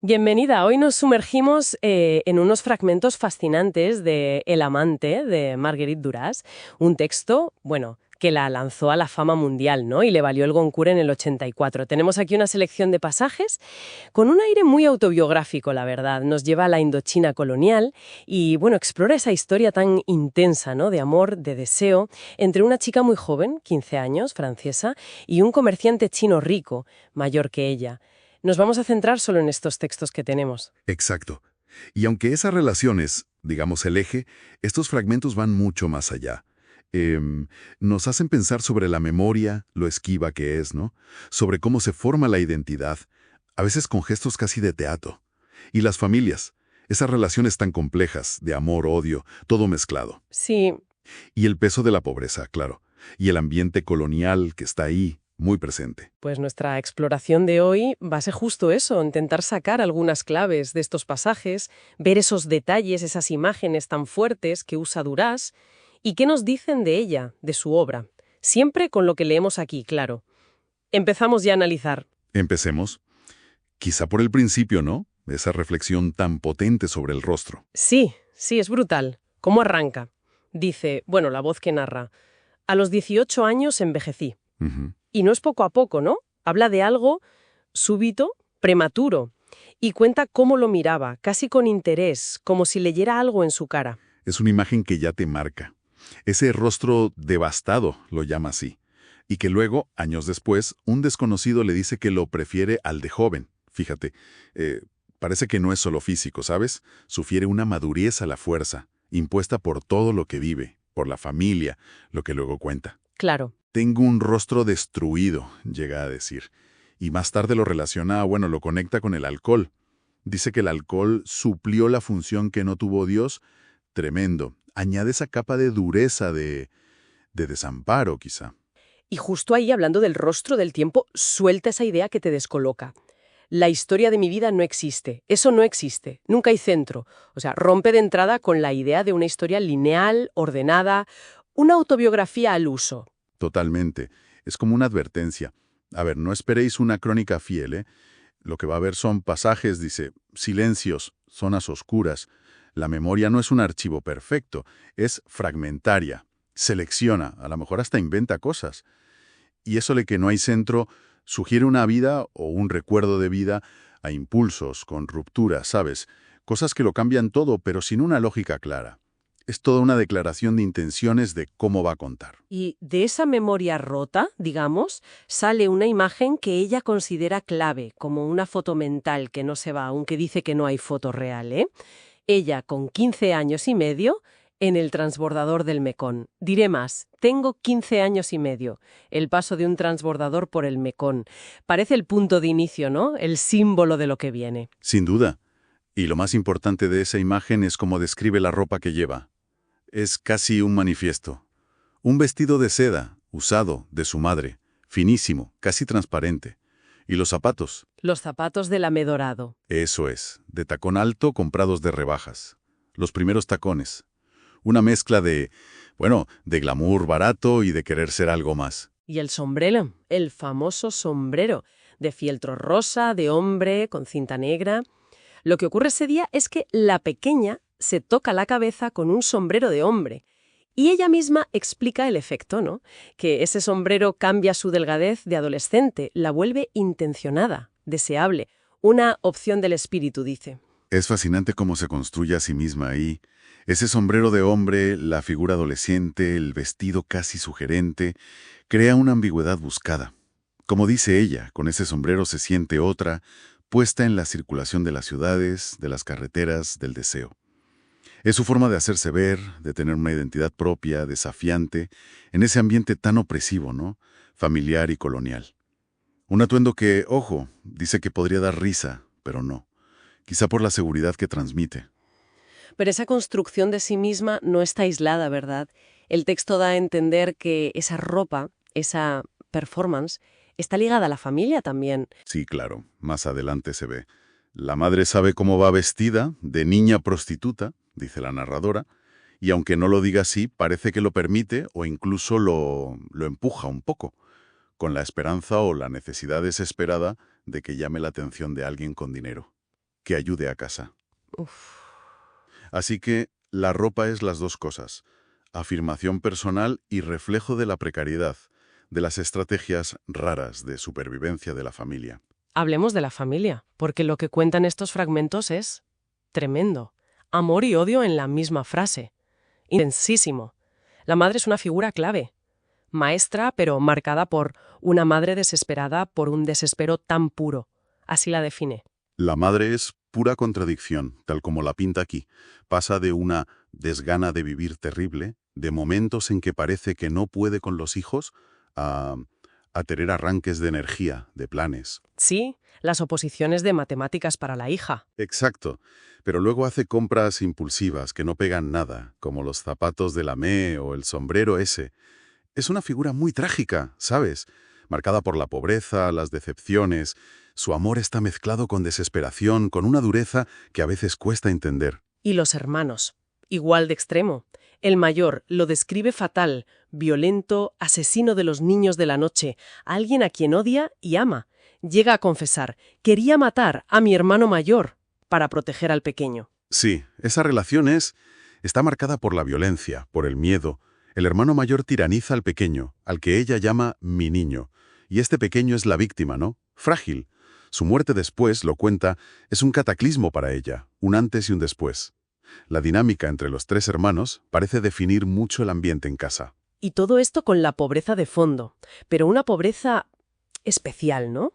Bienvenida. Hoy nos sumergimos en unos fragmentos fascinantes de El amante de Marguerite Duras, un texto, bueno, que la lanzó a la fama mundial, ¿no? Y le valió el Goncourt en el 84. Tenemos aquí una selección de pasajes con un aire muy autobiográfico, la verdad. Nos lleva a la Indochina colonial y, bueno, explora esa historia tan intensa, ¿no? De amor, de deseo, entre una chica muy joven, 15 años, francesa, y un comerciante chino rico, mayor que ella. Nos vamos a centrar solo en estos textos que tenemos. Exacto. Y aunque esa relación es, digamos, el eje, estos fragmentos van mucho más allá. Nos hacen pensar sobre la memoria, lo esquiva que es, ¿no? Sobre cómo se forma la identidad, a veces con gestos casi de teatro. Y las familias, esas relaciones tan complejas, de amor, odio, todo mezclado. Sí, Y el peso de la pobreza, claro. Y el ambiente colonial que está ahí, muy presente. pues nuestra exploración de hoy va a ser justo eso, intentar sacar algunas claves de estos pasajes, ver esos detalles, esas imágenes tan fuertes que usa Duras y qué nos dicen de ella, de su obra. Siempre con lo que leemos aquí, claro. Empezamos ya a analizar. Empecemos. Quizá por el principio, ¿no? Esa reflexión tan potente sobre el rostro. Sí, sí, es brutal. ¿Cómo arranca? Dice, bueno, la voz que narra, a los 18 años envejecí. Ujú. Y no es poco a poco, ¿no? Habla de algo súbito, prematuro, y cuenta cómo lo miraba, casi con interés, como si leyera algo en su cara. Es una imagen que ya te marca. Ese rostro devastado, lo llama así. Y que luego, años después, un desconocido le dice que lo prefiere al de joven. Fíjate, parece que no es solo físico, ¿sabes? Sugiere una madurez a la fuerza, impuesta por todo lo que vive, por la familia, lo que luego cuenta. Claro, Tengo un rostro destruido, llega a decir. Y más tarde lo relaciona, bueno, lo conecta con el alcohol. Dice que el alcohol suplió la función que no tuvo Dios. Tremendo. Añade esa capa de dureza, de desamparo, quizá. y justo ahí, hablando del rostro del tiempo, suelta esa idea que te descoloca. La historia de mi vida no existe, eso no existe, nunca hay centro. O sea, rompe de entrada con la idea de una historia lineal, ordenada, una autobiografía al uso. Totalmente. Es como una advertencia. A ver, no esperéis una crónica fiel, ¿eh? Lo que va a haber son pasajes, dice, silencios, zonas oscuras. La memoria no es un archivo perfecto, es fragmentaria. Selecciona, a lo mejor hasta inventa cosas. Y eso de que no hay centro sugiere una vida o un recuerdo de vida a impulsos, con rupturas, ¿sabes? Cosas que lo cambian todo, pero sin una lógica clara. Es toda una declaración de intenciones de cómo va a contar. Y de esa memoria rota, digamos, sale una imagen que ella considera clave, como una foto mental que no se va, aunque dice que no hay foto real, ¿eh? Ella, con 15 años y medio, en el transbordador del Mekong. Diré más, tengo 15 años y medio. El paso de un transbordador por el Mekong. Parece el punto de inicio, ¿no? El símbolo de lo que viene. Sin duda. Y lo más importante de esa imagen es cómo describe la ropa que lleva. Es casi un manifiesto. Un vestido de seda, usado, de su madre, finísimo, casi transparente. Y los zapatos, Los zapatos del amedorado. eso es, de tacón alto comprados de rebajas. Los primeros tacones. Una mezcla de, bueno, de glamour barato y de querer ser algo más. Y el sombrero, el famoso sombrero, de fieltro rosa, de hombre, con cinta negra. Lo que ocurre ese día es que la pequeña se toca la cabeza con un sombrero de hombre. Y ella misma explica el efecto, ¿no? Que ese sombrero cambia su delgadez de adolescente, la vuelve intencionada, deseable, una opción del espíritu, dice. Es fascinante cómo se construye a sí misma ahí. Ese sombrero de hombre, la figura adolescente, el vestido casi sugerente, crea una ambigüedad buscada. Como dice ella, con ese sombrero se siente otra, puesta en la circulación de las ciudades, de las carreteras, del deseo. Es su forma de hacerse ver, de tener una identidad propia, desafiante, en ese ambiente tan opresivo, ¿no? Familiar y colonial. Un atuendo que, ojo, dice que podría dar risa, pero no. Quizá por la seguridad que transmite. Pero esa construcción de sí misma no está aislada, ¿verdad? El texto da a entender que esa ropa, esa performance, está ligada a la familia también. Sí, claro, más adelante se ve. La madre sabe cómo va vestida, de niña prostituta, dice la narradora, y aunque no lo diga así, parece que lo permite o incluso lo empuja un poco, con la esperanza o la necesidad desesperada de que llame la atención de alguien con dinero. que ayude a casa. Uf. Así que la ropa es las dos cosas, afirmación personal y reflejo de la precariedad, de las estrategias raras de supervivencia de la familia. Hablemos de la familia, porque lo que cuentan estos fragmentos es tremendo. Amor y odio en la misma frase. Intensísimo. La madre es una figura clave. Maestra, pero marcada por una madre desesperada por un desespero tan puro. Así la define. La madre es pura contradicción, tal como la pinta aquí. Pasa de una desgana de vivir terrible, de momentos en que parece que no puede con los hijos, a tener arranques de energía, de planes. Sí, las oposiciones de matemáticas para la hija. Exacto, pero luego hace compras impulsivas que no pegan nada, como los zapatos de la ME o el sombrero ese. Es una figura muy trágica, ¿sabes? Marcada por la pobreza, las decepciones. Su amor está mezclado con desesperación, con una dureza que a veces cuesta entender. Y los hermanos, igual de extremo. El mayor lo describe fatal, violento, asesino de los niños de la noche, alguien a quien odia y ama. Llega a confesar, quería matar a mi hermano mayor para proteger al pequeño. Sí, esa relación está marcada por la violencia, por el miedo. El hermano mayor tiraniza al pequeño, al que ella llama mi niño. Y este pequeño es la víctima, ¿no? Frágil. Su muerte después, lo cuenta, es un cataclismo para ella, un antes y un después. La dinámica entre los tres hermanos parece definir mucho el ambiente en casa. Y todo esto con la pobreza de fondo, pero una pobreza especial, ¿no?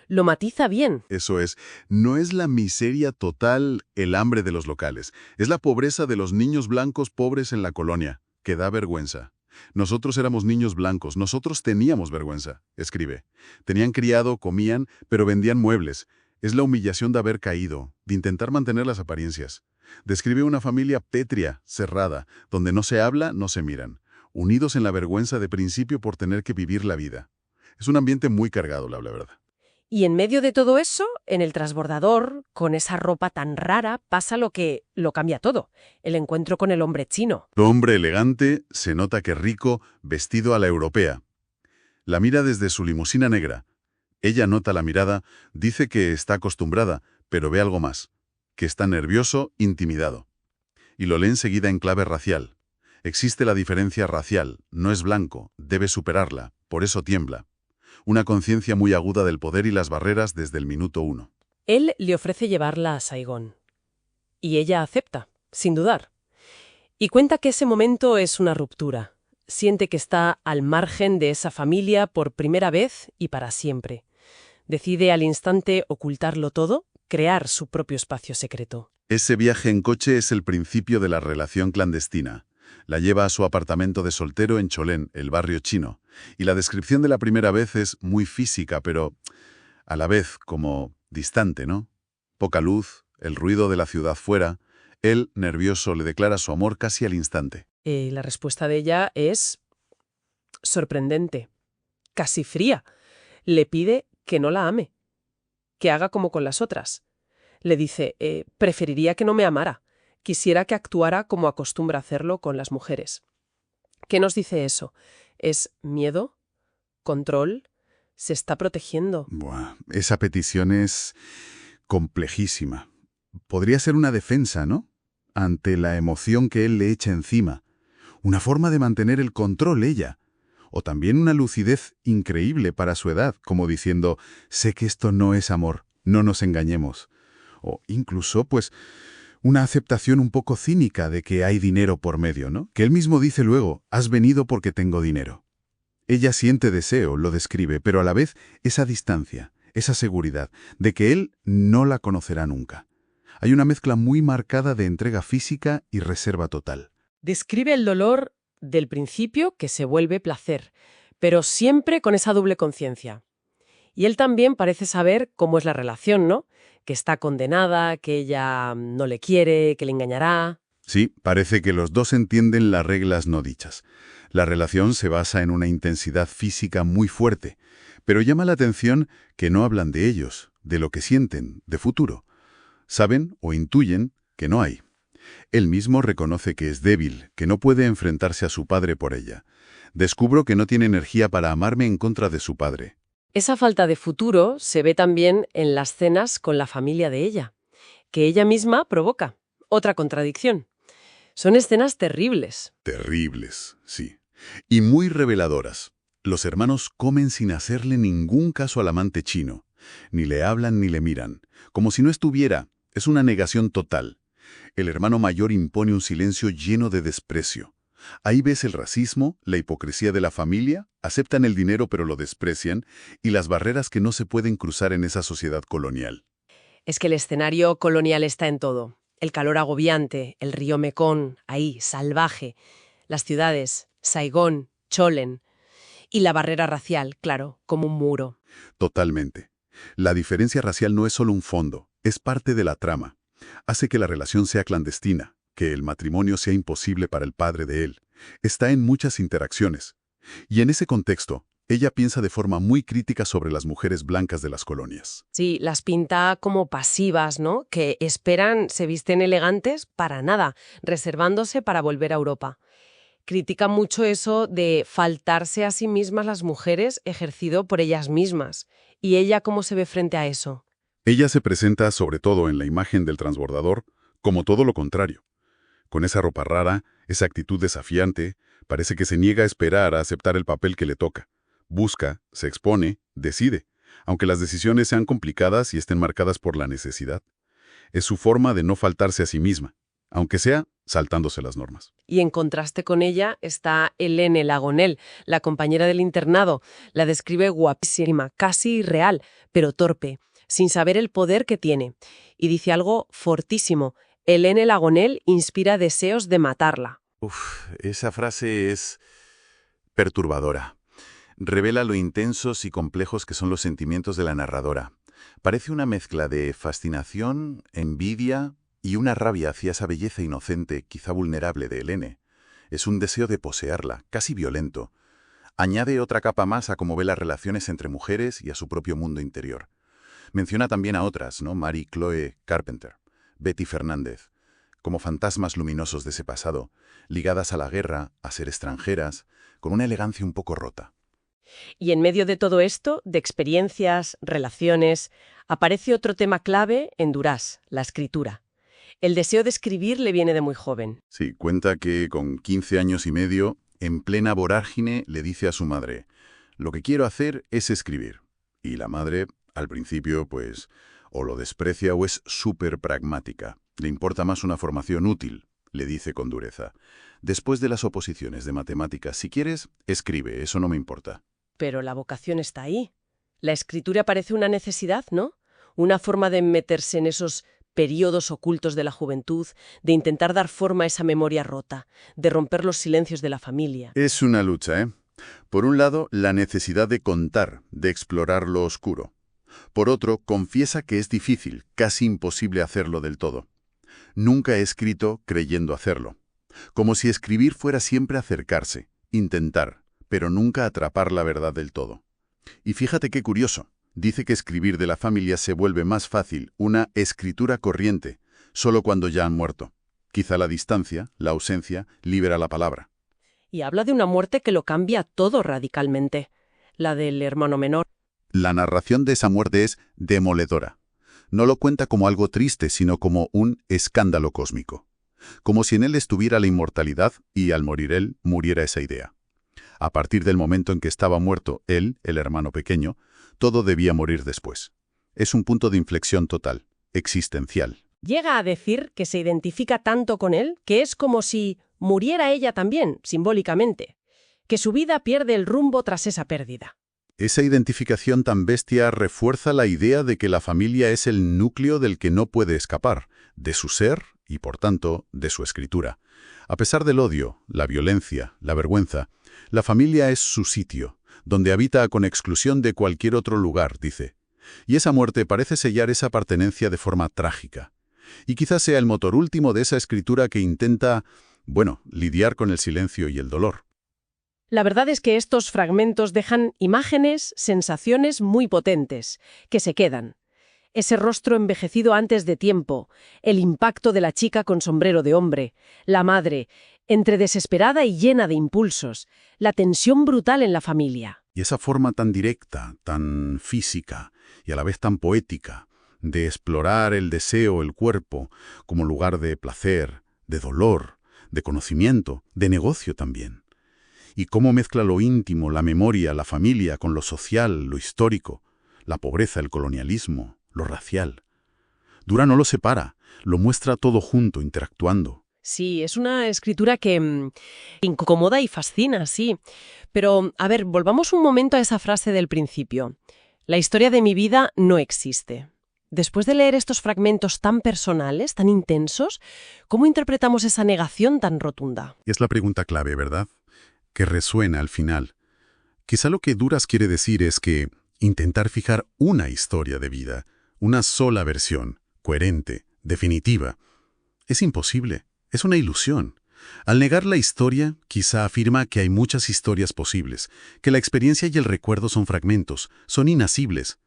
Lo matiza bien. Eso es, no es la miseria total, el hambre de los locales. Es la pobreza de los niños blancos pobres en la colonia, que da vergüenza. Nosotros éramos niños blancos, nosotros teníamos vergüenza, escribe. Tenían criado, comían, pero vendían muebles. Es la humillación de haber caído, de intentar mantener las apariencias. Describe una familia pétrea, cerrada, donde no se habla, no se miran, unidos en la vergüenza de principio por tener que vivir la vida. Es un ambiente muy cargado, la verdad. Y en medio de todo eso, en el transbordador, con esa ropa tan rara, pasa lo que lo cambia todo, el encuentro con el hombre chino. Hombre elegante, se nota que rico, vestido a la europea. La mira desde su limusina negra. Ella nota la mirada, dice que está acostumbrada, pero ve algo más, que está nervioso, intimidado. Y lo lee enseguida en clave racial. Existe la diferencia racial, no es blanco, debe superarla, por eso tiembla. Una conciencia muy aguda del poder y las barreras desde el minuto 1. Él le ofrece llevarla a Saigón. Y ella acepta, sin dudar. Y cuenta que ese momento es una ruptura. Siente que está al margen de esa familia por primera vez y para siempre. Decide al instante ocultarlo todo, crear su propio espacio secreto. Ese viaje en coche es el principio de la relación clandestina. La lleva a su apartamento de soltero en Cholén, el barrio chino. Y la descripción de la primera vez es muy física, pero a la vez como distante, ¿no? Poca luz, el ruido de la ciudad fuera. Él, nervioso, le declara su amor casi al instante. La respuesta de ella es sorprendente, casi fría. Le pide que no la ame, que haga como con las otras. Le dice, preferiría que no me amara. Quisiera que actuara como acostumbra hacerlo con las mujeres. ¿Qué nos dice eso? ¿Es miedo? ¿Control? ¿Se está protegiendo? Buah, esa petición es complejísima. Podría ser una defensa, ¿no? Ante la emoción que él le echa encima. Una forma de mantener el control ella. O también una lucidez increíble para su edad, como diciendo, sé que esto no es amor, no nos engañemos. O incluso, pues, una aceptación un poco cínica de que hay dinero por medio, ¿no? Que él mismo dice luego, has venido porque tengo dinero. Ella siente deseo, lo describe, pero a la vez esa distancia, esa seguridad de que él no la conocerá nunca. Hay una mezcla muy marcada de entrega física y reserva total. Describe el dolor del principio que se vuelve placer, pero siempre con esa doble conciencia. Y él también parece saber cómo es la relación, ¿no? Que está condenada, que ella no le quiere, que le engañará. Sí, parece que los dos entienden las reglas no dichas. La relación se basa en una intensidad física muy fuerte, pero llama la atención que no hablan de ellos, de lo que sienten, de futuro. Saben o intuyen que no hay. Él mismo reconoce que es débil, que no puede enfrentarse a su padre por ella. Descubro que no tiene energía para amarme en contra de su padre. Esa falta de futuro se ve también en las cenas con la familia de ella. que ella misma provoca. Otra contradicción. Son escenas terribles. Terribles, sí. Y muy reveladoras. Los hermanos comen sin hacerle ningún caso al amante chino. Ni le hablan ni le miran. Como si no estuviera. Es una negación total. El hermano mayor impone un silencio lleno de desprecio. Ahí ves el racismo, la hipocresía de la familia, aceptan el dinero pero lo desprecian, y las barreras que no se pueden cruzar en esa sociedad colonial. Es que el escenario colonial está en todo. El calor agobiante, el río Mekong, ahí, salvaje. Las ciudades, Saigón, Cholen. Y la barrera racial, claro, como un muro. Totalmente. La diferencia racial no es solo un fondo, es parte de la trama. Hace que la relación sea clandestina, que el matrimonio sea imposible para el padre de él. Está en muchas interacciones. Y en ese contexto, ella piensa de forma muy crítica sobre las mujeres blancas de las colonias. Sí, las pinta como pasivas, ¿no? Que esperan, se visten elegantes para nada, reservándose para volver a Europa. Critica mucho eso de faltarse a sí mismas las mujeres ejercido por ellas mismas. ¿Y ella cómo se ve frente a eso? Ella se presenta, sobre todo en la imagen del transbordador, como todo lo contrario. Con esa ropa rara, esa actitud desafiante, parece que se niega a esperar a aceptar el papel que le toca. Busca, se expone, decide, aunque las decisiones sean complicadas y estén marcadas por la necesidad. Es su forma de no faltarse a sí misma, aunque sea saltándose las normas. Y en contraste con ella está Helene Lagonel, la compañera del internado. La describe guapísima, casi irreal, pero torpe, sin saber el poder que tiene. Y dice algo fortísimo. Helene Lagonel inspira deseos de matarla. Esa frase es perturbadora. Revela lo intensos y complejos que son los sentimientos de la narradora. Parece una mezcla de fascinación, envidia y una rabia hacia esa belleza inocente, quizá vulnerable de Helene. Es un deseo de poseerla, casi violento. Añade otra capa más a cómo ve las relaciones entre mujeres y a su propio mundo interior. Menciona también a otras, ¿no? Mary Chloe Carpenter, Betty Fernández, como fantasmas luminosos de ese pasado, ligadas a la guerra, a ser extranjeras, con una elegancia un poco rota. Y en medio de todo esto, de experiencias, relaciones, aparece otro tema clave en Duras, la escritura. El deseo de escribir le viene de muy joven. Sí, cuenta que con 15 años y medio, en plena vorágine, le dice a su madre, «Lo que quiero hacer es escribir». Y la madre, al principio, pues, o lo desprecia o es súper pragmática. Le importa más una formación útil, le dice con dureza. Después de las oposiciones de matemáticas, si quieres, escribe, eso no me importa. Pero la vocación está ahí. La escritura parece una necesidad, ¿no? Una forma de meterse en esos periodos ocultos de la juventud, de intentar dar forma a esa memoria rota, de romper los silencios de la familia. Es una lucha, ¿eh? Por un lado, la necesidad de contar, de explorar lo oscuro. Por otro, confiesa que es difícil, casi imposible hacerlo del todo. Nunca he escrito creyendo hacerlo. Como si escribir fuera siempre acercarse, intentar, pero nunca atrapar la verdad del todo. Y fíjate qué curioso. Dice que escribir de la familia se vuelve más fácil, una escritura corriente, solo cuando ya han muerto. Quizá la distancia, la ausencia, libera la palabra. Y habla de una muerte que lo cambia todo radicalmente, la del hermano menor. La narración de esa muerte es demoledora. No lo cuenta como algo triste, sino como un escándalo cósmico. Como si en él estuviera la inmortalidad y al morir él, muriera esa idea. A partir del momento en que estaba muerto él, el hermano pequeño, todo debía morir después. Es un punto de inflexión total, existencial. Llega a decir que se identifica tanto con él que es como si muriera ella también, simbólicamente, que su vida pierde el rumbo tras esa pérdida. Esa identificación tan bestia refuerza la idea de que la familia es el núcleo del que no puede escapar, de su ser y, por tanto, de su escritura. A pesar del odio, la violencia, la vergüenza, la familia es su sitio, donde habita con exclusión de cualquier otro lugar, dice. Y esa muerte parece sellar esa pertenencia de forma trágica. Y quizás sea el motor último de esa escritura que intenta, lidiar con el silencio y el dolor. La verdad es que estos fragmentos dejan imágenes, sensaciones muy potentes, que se quedan. Ese rostro envejecido antes de tiempo, el impacto de la chica con sombrero de hombre, la madre, entre desesperada y llena de impulsos, la tensión brutal en la familia. Y esa forma tan directa, tan física y a la vez tan poética, de explorar el deseo, el cuerpo, como lugar de placer, de dolor, de conocimiento, de negocio también. Y cómo mezcla lo íntimo, la memoria, la familia, con lo social, lo histórico, la pobreza, el colonialismo, lo racial. Dura no lo separa, lo muestra todo junto, interactuando. Sí, es una escritura que incomoda y fascina, sí. Pero, a ver, volvamos un momento a esa frase del principio. La historia de mi vida no existe. Después de leer estos fragmentos tan personales, tan intensos, ¿cómo interpretamos esa negación tan rotunda? Y es la pregunta clave, ¿verdad? Que resuena al final. Quizá lo que Duras quiere decir es que intentar fijar una historia de vida, una sola versión, coherente, definitiva, es imposible, es una ilusión. Al negar la historia, quizá afirma que hay muchas historias posibles, que la experiencia y el recuerdo son fragmentos, son inasibles.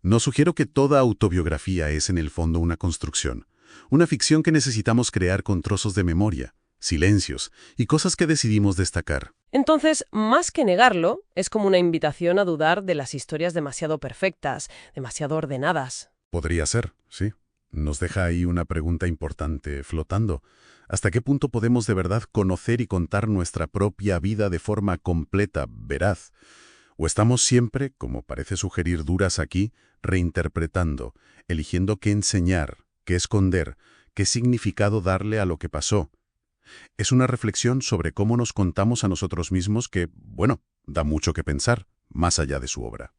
No sugiero que toda autobiografía es en el fondo una construcción, una ficción que necesitamos crear con trozos de memoria, silencios y cosas que decidimos destacar. Entonces, más que negarlo, es como una invitación a dudar de las historias demasiado perfectas, demasiado ordenadas. Podría ser, sí. Nos deja ahí una pregunta importante flotando. ¿Hasta qué punto podemos de verdad conocer y contar nuestra propia vida de forma completa, veraz? ¿O estamos siempre, como parece sugerir Duras aquí, reinterpretando, eligiendo qué enseñar, qué esconder, qué significado darle a lo que pasó? Es una reflexión sobre cómo nos contamos a nosotros mismos que, bueno, da mucho que pensar, más allá de su obra.